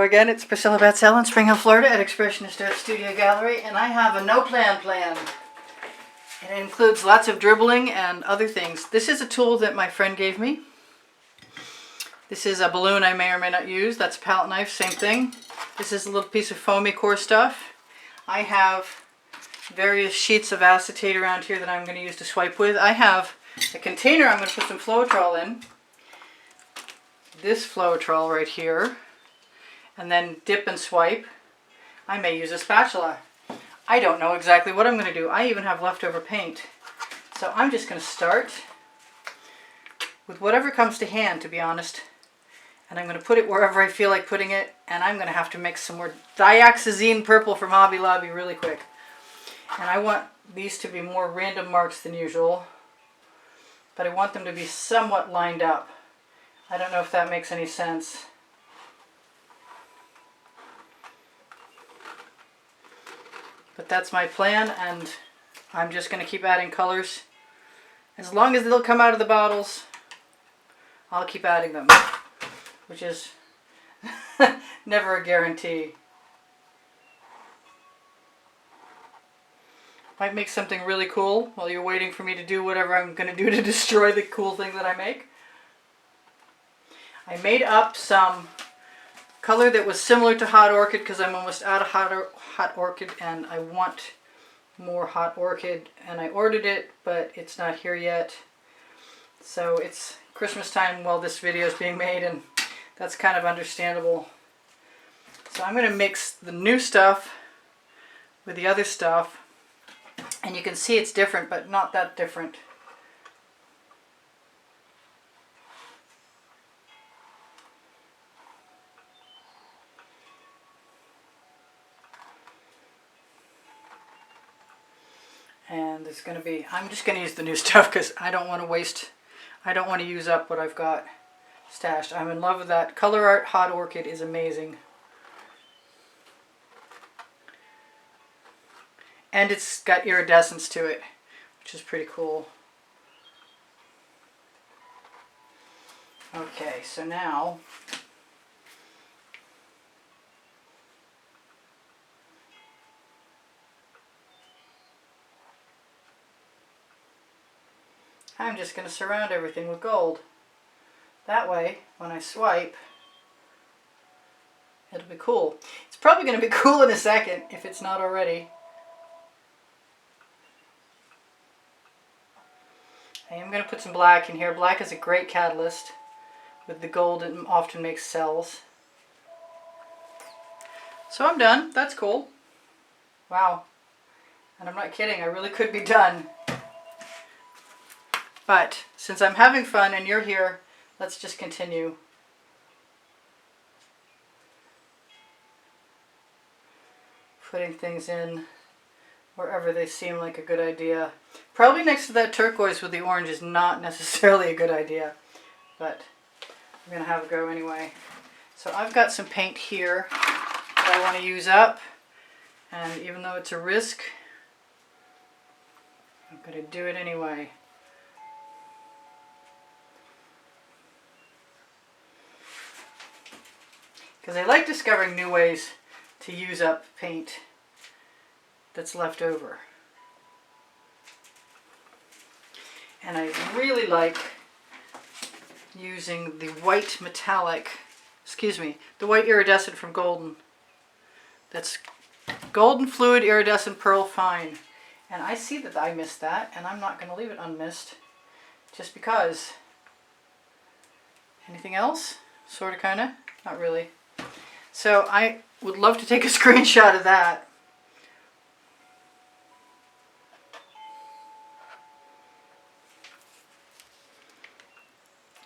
again, it's Priscilla Batzell in Spring Hill, Florida at Expressionist Art Studio Gallery, and I have a no plan. It includes lots of dribbling and other things. This is a tool that my friend gave me. This is a balloon I may or may not use. That's a palette knife, same thing. This is a little piece of foamy core stuff. I have various sheets of acetate around here that I'm going to use to swipe with. I have a container I'm going to put some Floetrol in. This Floetrol right here. And then dip and swipe. I may use a spatula. I don't know exactly what I'm going to do. I even have leftover paint. So I'm just going to start with whatever comes to hand, to be honest. And I'm going to put it wherever I feel like putting it. And I'm going to have to mix some more dioxazine purple from Hobby Lobby really quick. And I want these to be more random marks than usual. But I want them to be somewhat lined up. I don't know if that makes any sense. But that's my plan, and I'm just going to keep adding colors. As long as they'll come out of the bottles, I'll keep adding them, which is never a guarantee. Might make something really cool while you're waiting for me to do whatever I'm going to do to destroy the cool thing that I make. I made up some color that was similar to Hot Orchid because I'm almost out of Hot Orchid and I want more Hot Orchid, and I ordered it but it's not here yet. So it's Christmas time while this video is being made, and that's kind of understandable. So I'm going to mix the new stuff with the other stuff, and you can see it's different but not that different. And there's going to be, I'm just going to use the new stuff because I don't want to waste, I don't want to use up what I've got stashed. I'm in love with that. Color Art Hot Orchid is amazing. And it's got iridescence to it, which is pretty cool. Okay, so now I'm just going to surround everything with gold. That way, when I swipe, it'll be cool. It's probably going to be cool in a second, if it's not already. I am going to put some black in here. Black is a great catalyst. With the gold, it often makes cells. So I'm done. That's cool. Wow. And I'm not kidding. I really could be done. But since I'm having fun and you're here, let's just continue. Putting things in wherever they seem like a good idea. Probably next to that turquoise with the orange is not necessarily a good idea, but I'm going to have a go anyway. So I've got some paint here that I want to use up, and even though it's a risk, I'm going to do it anyway. Because I like discovering new ways to use up paint that's left over. And I really like using the white metallic, the white iridescent from Golden. That's Golden Fluid Iridescent Pearl Fine. And I see that I missed that, and I'm not going to leave it unmissed just because. Anything else? Sort of, kind of? Not really. So I would love to take a screenshot of that.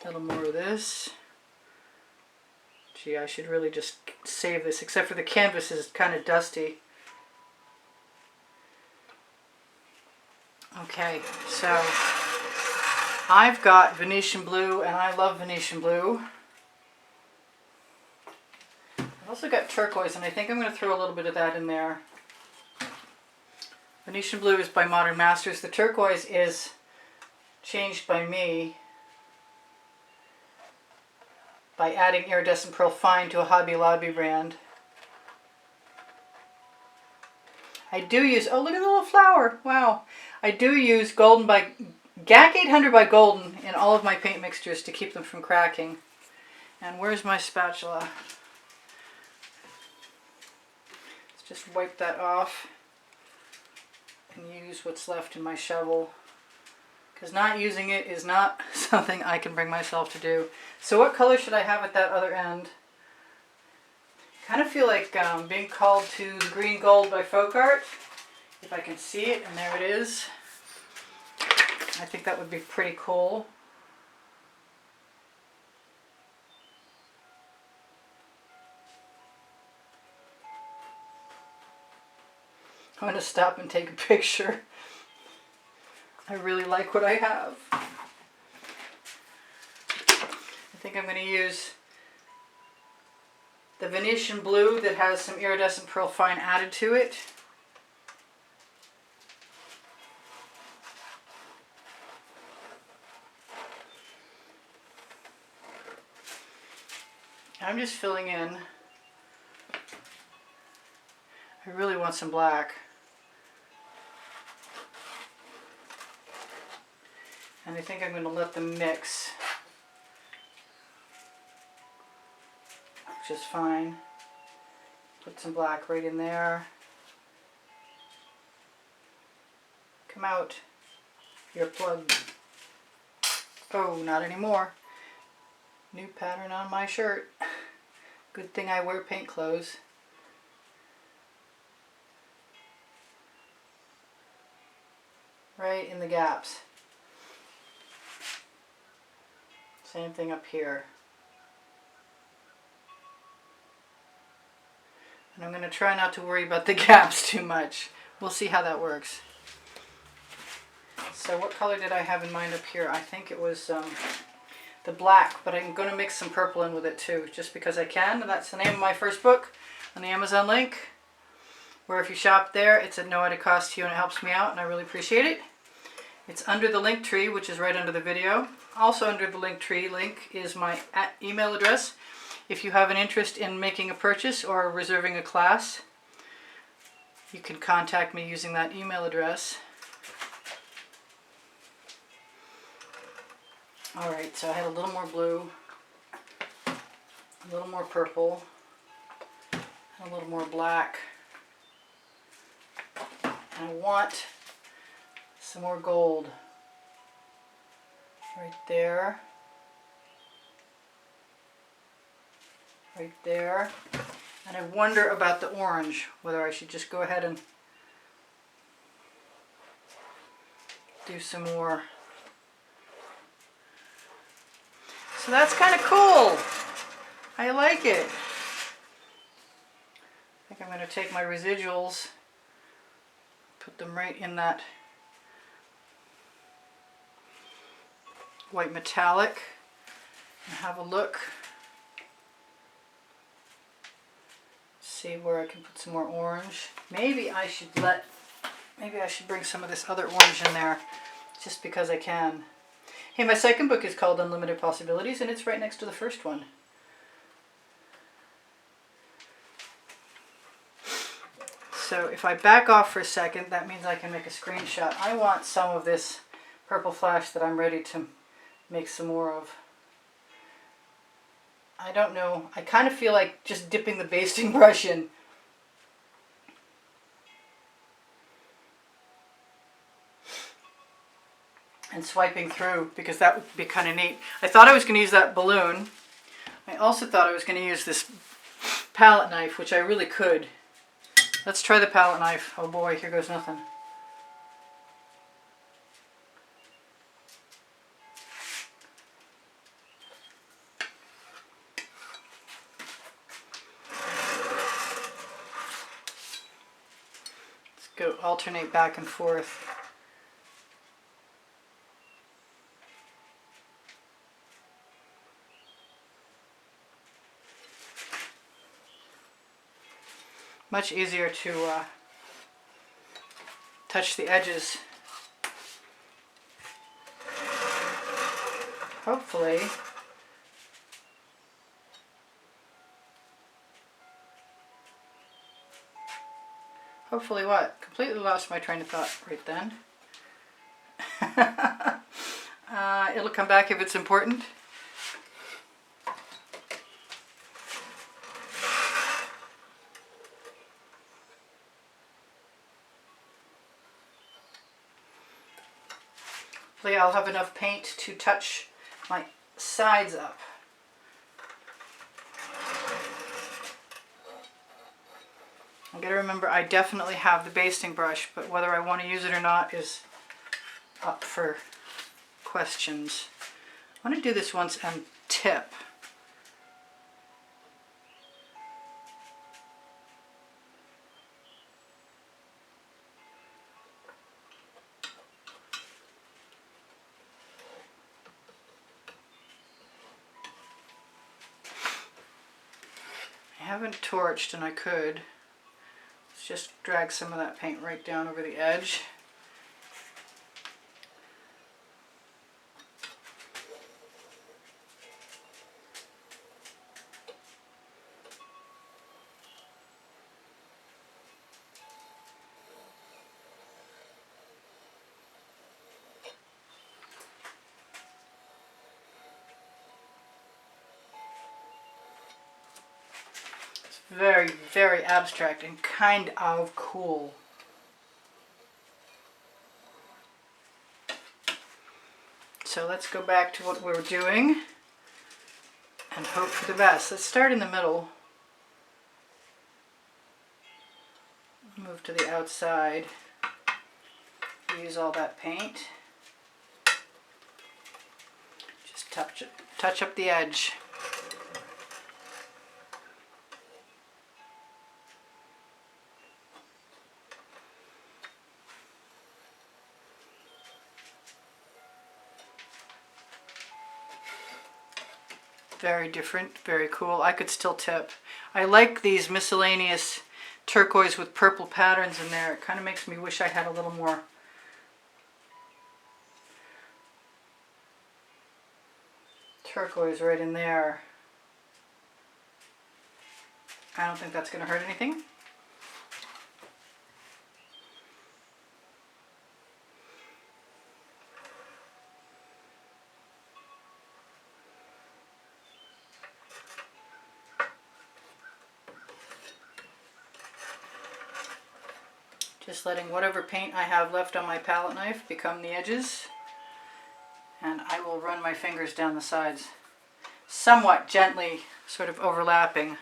A little more of this. Gee, I should really just save this, except for the canvas is kind of dusty. Okay, so I've got Venetian blue, and I love Venetian blue. I've also got turquoise, and I think I'm going to throw a little bit of that in there. Venetian blue is by Modern Masters. The turquoise is changed by me. by adding iridescent pearl fine to a Hobby Lobby brand. I do use, oh look at the little flower, wow. I do use GAC 800 by Golden in all of my paint mixtures to keep them from cracking. And where's my spatula? Let's just wipe that off and use what's left in my shovel, because not using it is not something I can bring myself to do. So what color should I have at that other end? Kind of feel like being called to the green gold by folk art. If I can see it, and there it is. I think that would be pretty cool. I'm going to stop and take a picture. I really like what I have. I think I'm going to use the Venetian blue that has some iridescent pearl fine added to it. I'm just filling in. I really want some black. And I think I'm going to let them mix. Which is fine. Put some black right in there. Come out. You're plugged. Oh, not anymore. New pattern on my shirt. Good thing I wear paint clothes. Right in the gaps. Same thing up here. And I'm going to try not to worry about the gaps too much. We'll see how that works. So what color did I have in mind up here? I think it was the black, but I'm going to mix some purple in with it too, just because I can. And that's the name of my first book on the Amazon link, where if you shop there, it's at no added cost to you and it helps me out and I really appreciate it. It's under the link tree, which is right under the video. Also under the link tree link is my email address. If you have an interest in making a purchase or reserving a class, you can contact me using that email address. Alright, so I had a little more blue, a little more purple, and a little more black. And I want some more gold right there. Right there. And I wonder about the orange, whether I should just go ahead and do some more. So that's kind of cool. I like it. I think I'm going to take my residuals, put them right in that white metallic, and have a look. See where I can put some more orange. Maybe I should bring some of this other orange in there, just because I can. Hey, my second book is called Unlimited Possibilities, and it's right next to the first one. So if I back off for a second, that means I can make a screenshot. I want some of this purple flash that I'm ready to make some more of. I don't know. I kind of feel like just dipping the basting brush in. And swiping through, because that would be kind of neat. I thought I was going to use that balloon. I also thought I was going to use this palette knife, which I really could. Let's try the palette knife. Oh boy, here goes nothing. Go alternate back and forth. Much easier to touch the edges. Hopefully Hopefully what? Completely lost my train of thought right then. It'll come back if it's important. Hopefully I'll have enough paint to touch my sides up. I'm going to remember I definitely have the basting brush, but whether I want to use it or not is up for questions. I want to do this once and tip. I haven't torched and I could. Let's just drag some of that paint right down over the edge. Very, very abstract and kind of cool. So let's go back to what we were doing and hope for the best. Let's start in the middle. Move to the outside. Use all that paint. Just touch up the edge. Very different, very cool. I could still tip. I like these miscellaneous turquoise with purple patterns in there. It kind of makes me wish I had a little more turquoise right in there. I don't think that's going to hurt anything. Just letting whatever paint I have left on my palette knife become the edges. And I will run my fingers down the sides, somewhat gently, sort of overlapping.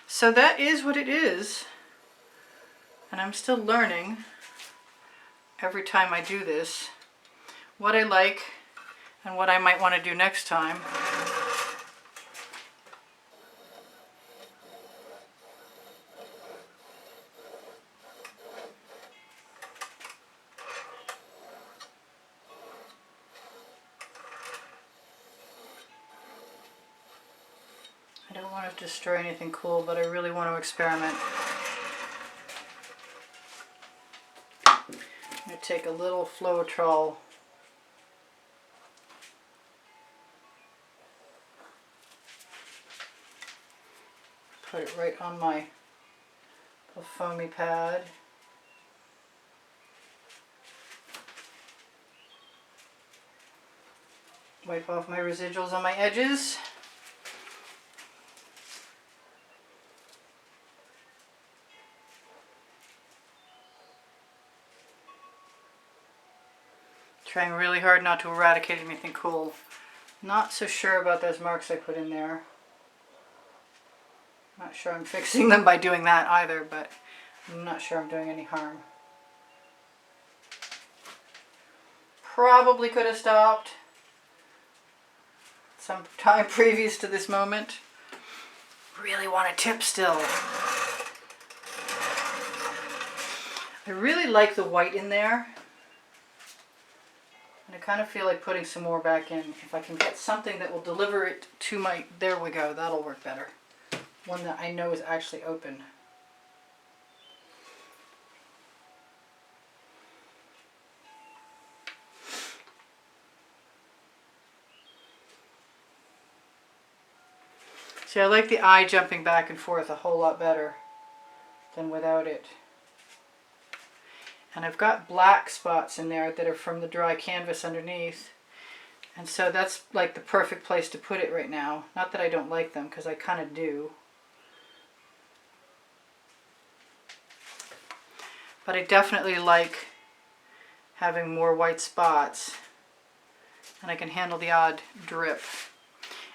So that is what it is. And I'm still learning every time I do this what I like and what I might want to do next time. I don't want to destroy anything cool, but I really want to experiment. I'm going to take a little Floetrol. Put it right on my foamy pad. Wipe off my residuals on my edges. Trying really hard not to eradicate anything cool. Not so sure about those marks I put in there. Not sure I'm fixing them by doing that either, but I'm not sure I'm doing any harm. Probably could have stopped some time previous to this moment. Really want to tip still. I really like the white in there. And I kind of feel like putting some more back in. If I can get something that will deliver it to my... There we go, that'll work better. One that I know is actually open. See, I like the eye jumping back and forth a whole lot better than without it. And I've got black spots in there that are from the dry canvas underneath. And so that's like the perfect place to put it right now. Not that I don't like them, because I kind of do. But I definitely like having more white spots. And I can handle the odd drip.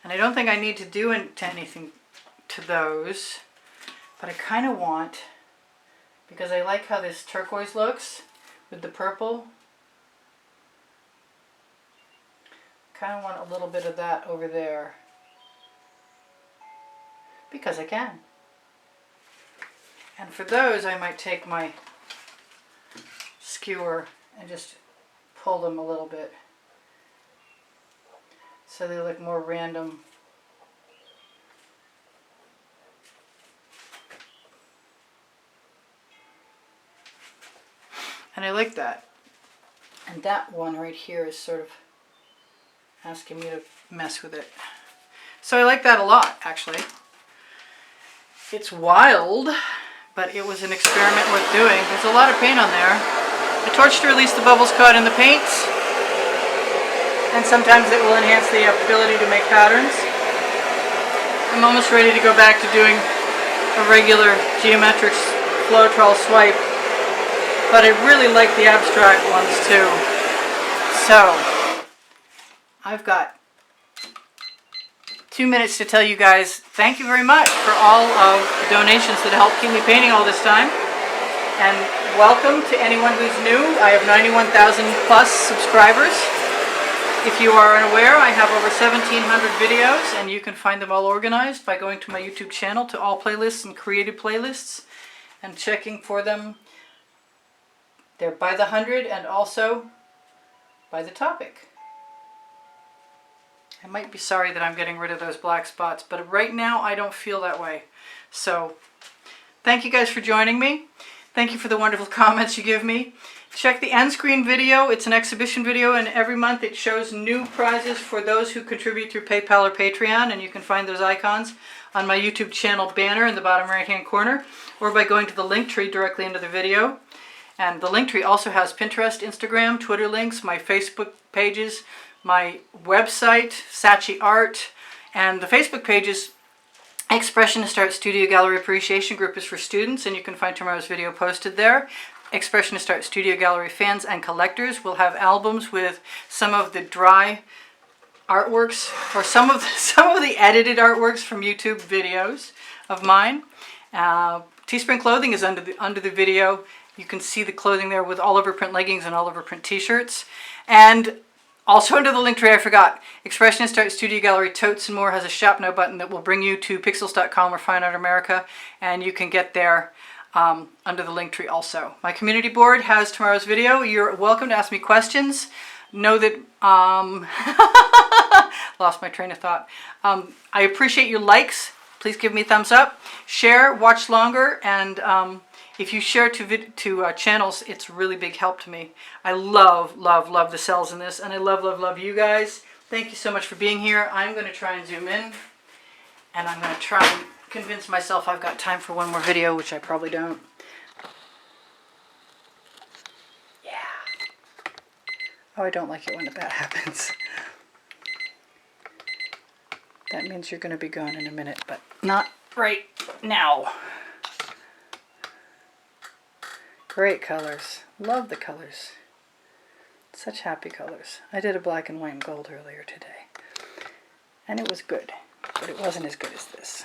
And I don't think I need to do anything to those. But I kind of want, because I like how this turquoise looks with the purple. Kind of want a little bit of that over there. Because I can. And for those, I might take my skewer and just pull them a little bit. So they look more random. And I like that. And that one right here is sort of asking me to mess with it. So I like that a lot, actually. It's wild, but it was an experiment worth doing. There's a lot of paint on there. I torched to release the bubbles caught in the paints. And sometimes it will enhance the ability to make patterns. I'm almost ready to go back to doing a regular geometric Floetrol swipe. But I really like the abstract ones too. So, I've got 2 minutes to tell you guys thank you very much for all of the donations that helped keep me painting all this time. And welcome to anyone who's new. I have 91,000 plus subscribers. If you are unaware, I have over 1,700 videos, and you can find them all organized by going to my YouTube channel, to all playlists and created playlists, and checking for them. They're by the 100 and also by the topic. I might be sorry that I'm getting rid of those black spots, but right now I don't feel that way. So, thank you guys for joining me. Thank you for the wonderful comments you give me. Check the end screen video. It's an exhibition video, and every month it shows new prizes for those who contribute through PayPal or Patreon, and you can find those icons on my YouTube channel banner in the bottom right hand corner, or by going to the link tree directly under the video. And the link tree also has Pinterest, Instagram, Twitter links, my Facebook pages, my website, Saatchi Art, and the Facebook pages. Expressionist Art Studio Gallery Appreciation Group is for students, and you can find tomorrow's video posted there. Expressionist Art Studio Gallery fans and collectors will have albums with some of the dry artworks, or some of the edited artworks from YouTube videos of mine. Teespring clothing is under the video. You can see the clothing there with all over print leggings and all over print t-shirts. And also under the link tree, I forgot, Expressionist Art Studio Gallery Totes and More has a shop now button that will bring you to pixels.com or Fine Art America, and you can get there under the link tree also. My community board has tomorrow's video. You're welcome to ask me questions. Know that, lost my train of thought. I appreciate your likes. Please give me a thumbs up. Share, watch longer, and if you share to channels, it's really big help to me. I love, love, love the cells in this, and I love, love, love you guys. Thank you so much for being here. I'm going to try and zoom in, and I'm going to try and convince myself I've got time for one more video, which I probably don't. Yeah. Oh, I don't like it when that happens. That means you're going to be gone in a minute, but not right now. Great colors. Love the colors. Such happy colors. I did a black and white and gold earlier today, and it was good, but it wasn't as good as this.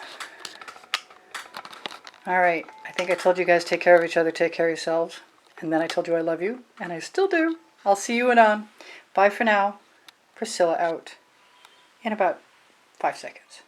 Alright, I think I told you guys take care of each other, take care of yourselves, and then I told you I love you, and I still do. I'll see you in bye for now. Priscilla out in about 5 seconds.